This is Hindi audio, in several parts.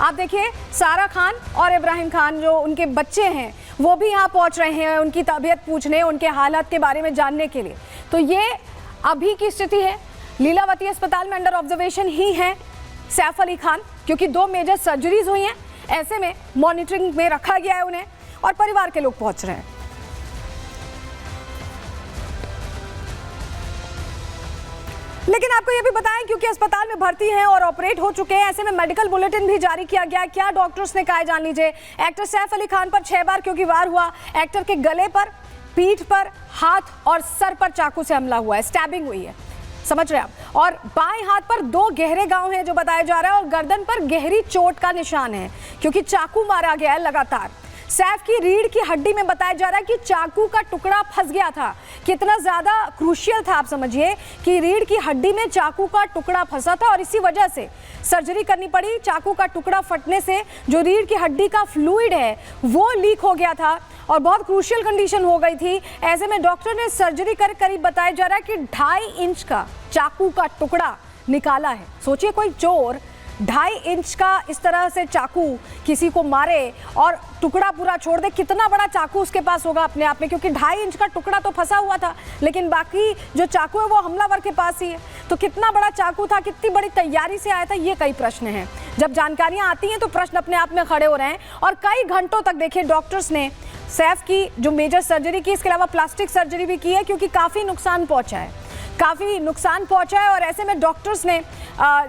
आप देखिए सारा खान और इब्राहिम खान जो उनके बच्चे हैं वो भी यहाँ पहुँच रहे हैं उनकी तबीयत पूछने, उनके हालात के बारे में जानने के लिए। तो ये अभी की स्थिति है। लीलावती अस्पताल में अंडर ऑब्जर्वेशन ही है सैफ अली खान, क्योंकि 2 मेजर सर्जरीज हुई हैं। ऐसे में मॉनिटरिंग में रखा गया है उन्हें और परिवार के लोग पहुंच रहे हैं। लेकिन आपको ये भी बताएं, क्योंकि अस्पताल में भर्ती हैं और ऑपरेट हो चुके हैं, ऐसे में मेडिकल बुलेटिन भी जारी किया गया। क्या डॉक्टर्स ने कहा है जान लीजिए। एक्टर सैफ अली खान पर 6 बार क्योंकि वार हुआ। एक्टर के गले पर, पीठ पर, हाथ और सर पर चाकू से हमला हुआ है, स्टैबिंग हुई है, समझ रहे हैं आप। और बाएं हाथ पर 2 गहरे घाव हैं जो बताया जा रहा है और गर्दन पर गहरी चोट का निशान है क्योंकि चाकू मारा गया है लगातार। सैफ की रीढ़ की हड्डी में बताया जा रहा है कि चाकू का टुकड़ा फंस गया था। कितना ज्यादा क्रूशियल था आप समझिए कि रीढ़ की हड्डी में चाकू का टुकड़ा फंसा था और इसी वजह से सर्जरी करनी पड़ी। चाकू का टुकड़ा फटने से जो रीढ़ की हड्डी का फ्लूइड है वो लीक हो गया था और बहुत क्रूशियल कंडीशन हो गई थी। ऐसे में डॉक्टर ने सर्जरी कर करीब बताया जा रहा है कि 2.5 इंच का चाकू का टुकड़ा निकाला है। सोचिए कोई चोर 2.5 इंच का इस तरह से चाकू किसी को मारे और टुकड़ा पूरा छोड़ दे, कितना बड़ा चाकू उसके पास होगा अपने आप में, क्योंकि 2.5 इंच का टुकड़ा तो फंसा हुआ था लेकिन बाकी जो चाकू है वो हमलावर के पास ही है। तो कितना बड़ा चाकू था, कितनी बड़ी तैयारी से आया था, ये कई प्रश्न हैं। जब जानकारियां आती हैं तो प्रश्न अपने आप में खड़े हो रहे हैं। और कई घंटों तक देखिए डॉक्टर्स ने सैफ की जो मेजर सर्जरी की, इसके अलावा प्लास्टिक सर्जरी भी की है क्योंकि काफ़ी नुकसान पहुंचा है और ऐसे में डॉक्टर्स ने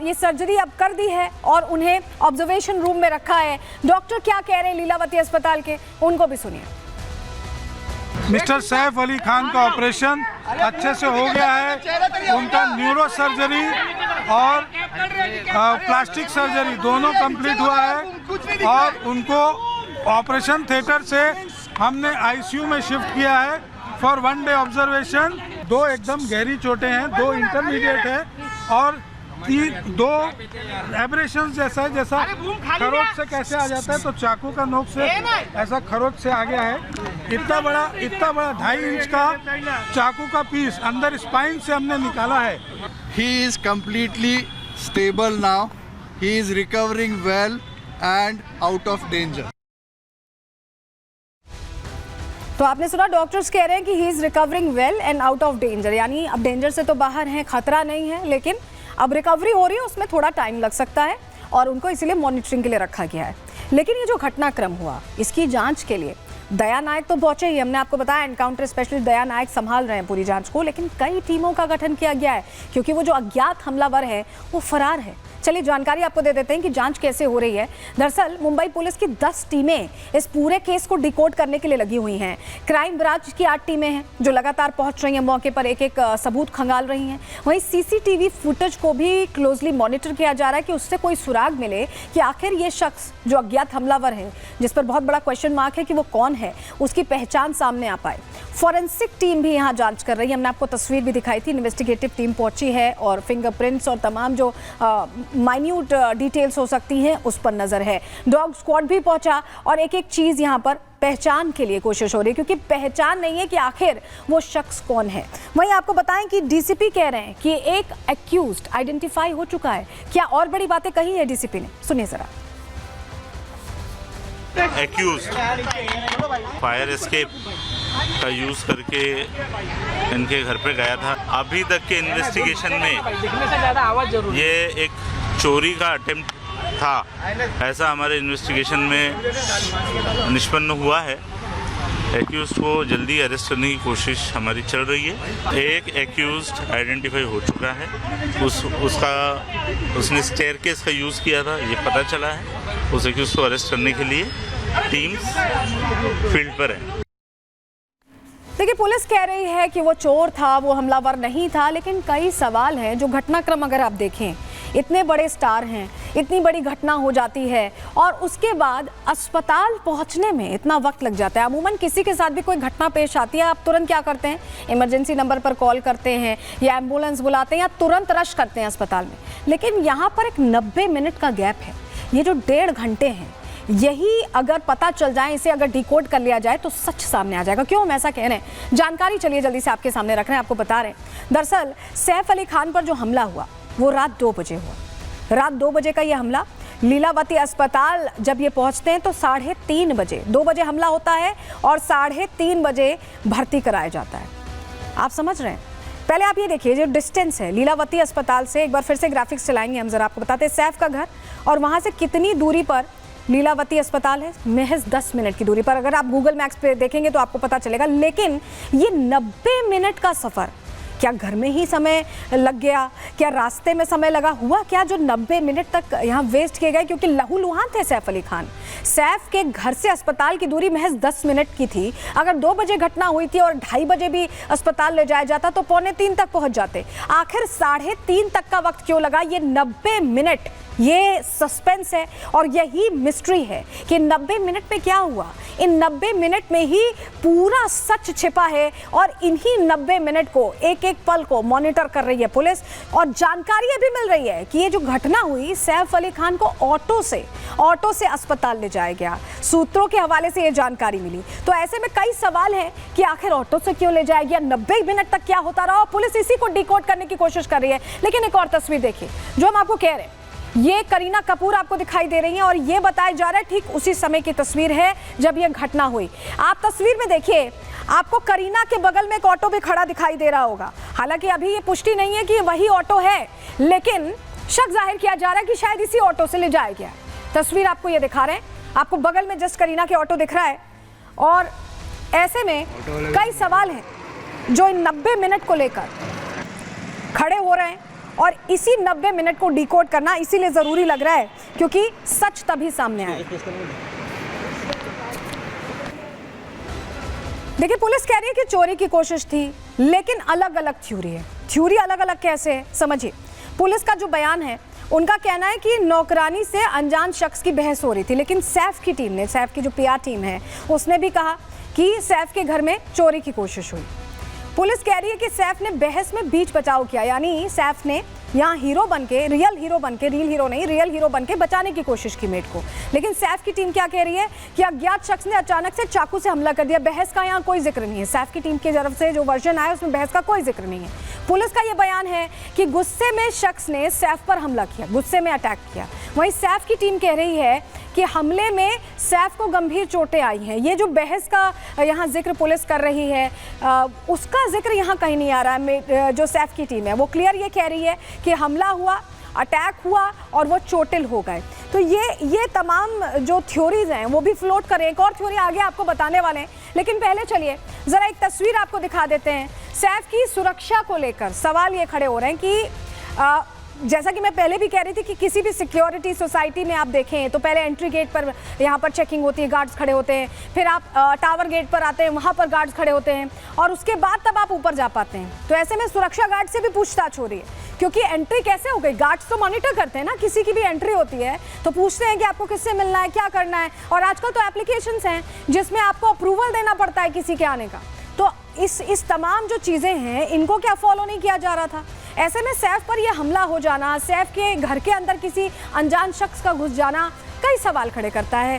ये सर्जरी अब कर दी है और उन्हें ऑब्जर्वेशन रूम में रखा है। डॉक्टर क्या कह रहे हैं लीलावती अस्पताल के, उनको भी सुनिए। मिस्टर सैफ अली खान का ऑपरेशन अच्छे से हो गया है। उनका न्यूरो सर्जरी और प्लास्टिक सर्जरी दोनों कंप्लीट हुआ है और उनको ऑपरेशन थिएटर से हमने आईसीयू में शिफ्ट किया है फॉर 1 डे ऑब्जर्वेशन। 2 एकदम गहरी चोटें हैं, 2 इंटरमीडिएट है और 2 एब्रेशन जैसा खरोच से कैसे आ जाता है तो चाकू का नोक से ऐसा खरोच से आ गया है। इतना बड़ा 2.5 इंच का चाकू का पीस अंदर स्पाइन से हमने निकाला है। He is completely stable now. He is recovering well and out of danger. तो आपने सुना डॉक्टर्स कह रहे हैं कि he is recovering well and out of danger, यानी अब डेंजर से तो बाहर हैं, खतरा नहीं है, लेकिन अब रिकवरी हो रही है, उसमें थोड़ा टाइम लग सकता है और उनको इसीलिए मॉनिटरिंग के लिए रखा गया है। लेकिन ये जो घटनाक्रम हुआ इसकी जांच के लिए दया नायक तो पहुंचे ही, हमने आपको बताया एनकाउंटर स्पेशलिस्ट दया नायक संभाल रहे हैं पूरी जांच को, लेकिन कई टीमों का गठन किया गया है क्योंकि वो जो अज्ञात हमलावर है वो फरार है। चलिए जानकारी आपको दे देते हैं कि जांच कैसे हो रही है। दरअसल मुंबई पुलिस की 10 टीमें इस पूरे केस को डिकोड करने के लिए लगी हुई हैं। क्राइम ब्रांच की 8 टीमें हैं जो लगातार पहुंच रही हैं मौके पर, एक एक सबूत खंगाल रही हैं। वहीं सीसीटीवी फुटेज को भी क्लोजली मॉनिटर किया जा रहा है कि उससे कोई सुराग मिले कि आखिर ये शख्स जो अज्ञात हमलावर है, जिस पर बहुत बड़ा क्वेश्चन मार्क है कि वो कौन है, उसकी पहचान सामने आ पाए। फॉरेंसिक टीम भी यहाँ जांच कर रही है, हमने आपको तस्वीर भी दिखाई थी। इन्वेस्टिगेटिव टीम पहुंची है और फिंगरप्रिंट्स और तमाम जो माइन्यूट डिटेल्स हो सकती हैं उस पर नजर है। डॉग स्क्वाड भी पहुंचा और एक एक चीज यहाँ पर पहचान के लिए कोशिश हो रही है क्योंकि पहचान नहीं है कि आखिर वो शख्स कौन है। वहीं आपको बताएं कि डीसीपी कह रहे हैं कि एक एक्यूज्ड आइडेंटिफाई हो चुका है। क्या और बड़ी बातें कही है डीसीपी ने, सुनिए जरा। एक्यूज्ड फायर एस्केप का यूज करके इनके घर पे गया था। अभी तक के इन्वेस्टिगेशन में ये एक चोरी का अटेम्प्ट था, ऐसा हमारे इन्वेस्टिगेशन में निष्पन्न हुआ है। एक्यूज्ड को जल्दी अरेस्ट करने की कोशिश हमारी चल रही है। एक एक्यूज्ड आइडेंटिफाई हो चुका है, उसने स्टेयरकेस का यूज़ किया था, ये पता चला है। उस एक्यूज्ड को अरेस्ट करने के लिए टीम्स फील्ड पर है। देखिए पुलिस कह रही है कि वो चोर था, वो हमलावर नहीं था, लेकिन कई सवाल हैं। जो घटनाक्रम अगर आप देखें, इतने बड़े स्टार हैं, इतनी बड़ी घटना हो जाती है और उसके बाद अस्पताल पहुंचने में इतना वक्त लग जाता है। अमूमन किसी के साथ भी कोई घटना पेश आती है, आप तुरंत क्या करते हैं, इमरजेंसी नंबर पर कॉल करते हैं या एम्बुलेंस बुलाते हैं या तुरंत रश करते हैं अस्पताल में। लेकिन यहाँ पर एक 90 मिनट का गैप है। ये जो 1.5 घंटे हैं, यही अगर पता चल जाए, इसे अगर डिकोड कर लिया जाए तो सच सामने आ जाएगा। क्यों हम ऐसा कह रहे हैं, जानकारी चलिए जल्दी से आपके सामने रख रहे हैं, आपको बता रहे हैं। दरअसल सैफ अली खान पर जो हमला हुआ वो रात 2 बजे हुआ। रात 2 बजे का ये हमला लीलावती अस्पताल जब ये पहुंचते हैं तो 3:30 बजे, 2 बजे हमला होता है और 3:30 बजे भर्ती कराया जाता है। आप समझ रहे हैं? पहले आप ये देखिए जो डिस्टेंस है लीलावती अस्पताल से, एक बार फिर से ग्राफिक्स चलाएंगे हम, जरा आपको बताते हैं सैफ का घर और वहाँ से कितनी दूरी पर लीलावती अस्पताल है। महज 10 मिनट की दूरी पर। अगर आप गूगल मैप्स पे देखेंगे तो आपको पता चलेगा। लेकिन ये 90 मिनट का सफ़र, क्या घर में ही समय लग गया, क्या रास्ते में समय लगा, हुआ क्या जो 90 मिनट तक यहाँ वेस्ट किए गए? क्योंकि लहूलुहान थे सैफ अली खान। सैफ के घर से अस्पताल की दूरी महज 10 मिनट की थी। अगर 2 बजे घटना हुई थी और 2:30 बजे भी अस्पताल ले जाया जाता तो 2:45 तक पहुंच जाते। आखिर 3:30 तक का वक्त क्यों लगा? ये 90 मिनट, ये सस्पेंस है और यही मिस्ट्री है कि 90 मिनट में क्या हुआ। इन 90 मिनट में ही पूरा सच छिपा है और इन्हीं 90 मिनट को, एक एक पल को मॉनिटर कर रही है पुलिस। और जानकारी अभी मिल रही है कि ये जो घटना हुई, सैफ अली खान को ऑटो से अस्पताल ले जाया गया। सूत्रों के हवाले से ये जानकारी मिली। तो ऐसे में कई सवाल हैं कि आखिर ऑटो से क्यों ले जाया गया, 90 मिनट तक क्या होता रहा। पुलिस इसी को डिकोड करने की कोशिश कर रही है। लेकिन एक और तस्वीर देखिए जो हम आपको कह रहे हैं, ये करीना कपूर आपको दिखाई दे रही हैं और ये बताया जा रहा है ठीक उसी समय की तस्वीर है जब ये घटना हुई। आप तस्वीर में देखिए, आपको करीना के बगल में एक ऑटो भी खड़ा दिखाई दे रहा होगा। हालांकि अभी ये पुष्टि नहीं है कि वही ऑटो है, लेकिन शक जाहिर किया जा रहा है कि शायद इसी ऑटो से ले जाया गया। तस्वीर आपको ये दिखा रहे हैं, आपको बगल में जस्ट करीना के ऑटो दिख रहा है। और ऐसे में कई सवाल हैं जो इन 90 मिनट को लेकर खड़े हो रहे हैं और इसी 90 मिनट को डिकोड करना इसीलिए जरूरी लग रहा है क्योंकि सच तभी सामने आए। देखिए, पुलिस कह रही है कि चोरी की कोशिश थी, लेकिन अलग अलग थ्योरी है। थ्योरी अलग अलग कैसे है समझिए। पुलिस का जो बयान है, उनका कहना है कि नौकरानी से अनजान शख्स की बहस हो रही थी, लेकिन सैफ की टीम ने, सैफ की जो PR टीम है, उसने भी कहा कि सैफ के घर में चोरी की कोशिश हुई। पुलिस कह रही है कि सैफ ने बहस में बीच बचाव किया, यानी सैफ ने यहाँ हीरो बनके, रियल हीरो बनके बचाने की कोशिश की मेट को। लेकिन सैफ की टीम क्या कह रही है कि अज्ञात शख्स ने अचानक से चाकू से हमला कर दिया। बहस का यहाँ कोई जिक्र नहीं है। सैफ की टीम की तरफ से जो वर्जन आया उसमें बहस का कोई जिक्र नहीं है। पुलिस का ये बयान है कि गुस्से में शख्स ने सैफ पर हमला किया, गुस्से में अटैक किया। वहीं सैफ की टीम कह रही है कि हमले में सैफ को गंभीर चोटें आई हैं। ये जो बहस का यहाँ जिक्र पुलिस कर रही है, उसका जिक्र यहाँ कहीं नहीं आ रहा है। जो सैफ की टीम है वो क्लियर ये कह रही है कि हमला हुआ, अटैक हुआ और वो चोटिल हो गए। तो ये तमाम जो थ्योरीज हैं वो भी फ्लोट करें। एक और थ्योरी आगे आपको बताने वाले हैं, लेकिन पहले चलिए ज़रा एक तस्वीर आपको दिखा देते हैं। सैफ की सुरक्षा को लेकर सवाल ये खड़े हो रहे हैं कि जैसा कि मैं पहले भी कह रही थी कि किसी भी सिक्योरिटी सोसाइटी में आप देखें तो पहले एंट्री गेट पर यहाँ पर चेकिंग होती है, गार्ड्स खड़े होते हैं, फिर आप टावर गेट पर आते हैं, वहाँ पर गार्ड्स खड़े होते हैं और उसके बाद तब आप ऊपर जा पाते हैं। तो ऐसे में सुरक्षा गार्ड से भी पूछताछ हो रही है क्योंकि एंट्री कैसे हो गई। गार्ड्स तो मॉनिटर करते हैं ना, किसी की भी एंट्री होती है तो पूछते हैं कि आपको किससे मिलना है, क्या करना है। और आजकल तो एप्लीकेशंस हैं जिसमें आपको अप्रूवल देना पड़ता है किसी के आने का। तो इस तमाम जो चीज़ें हैं इनको क्या फॉलो नहीं किया जा रहा था। ऐसे में सैफ पर यह हमला हो जाना, सैफ के घर के अंदर किसी अनजान शख्स का घुस जाना कई सवाल खड़े करता है।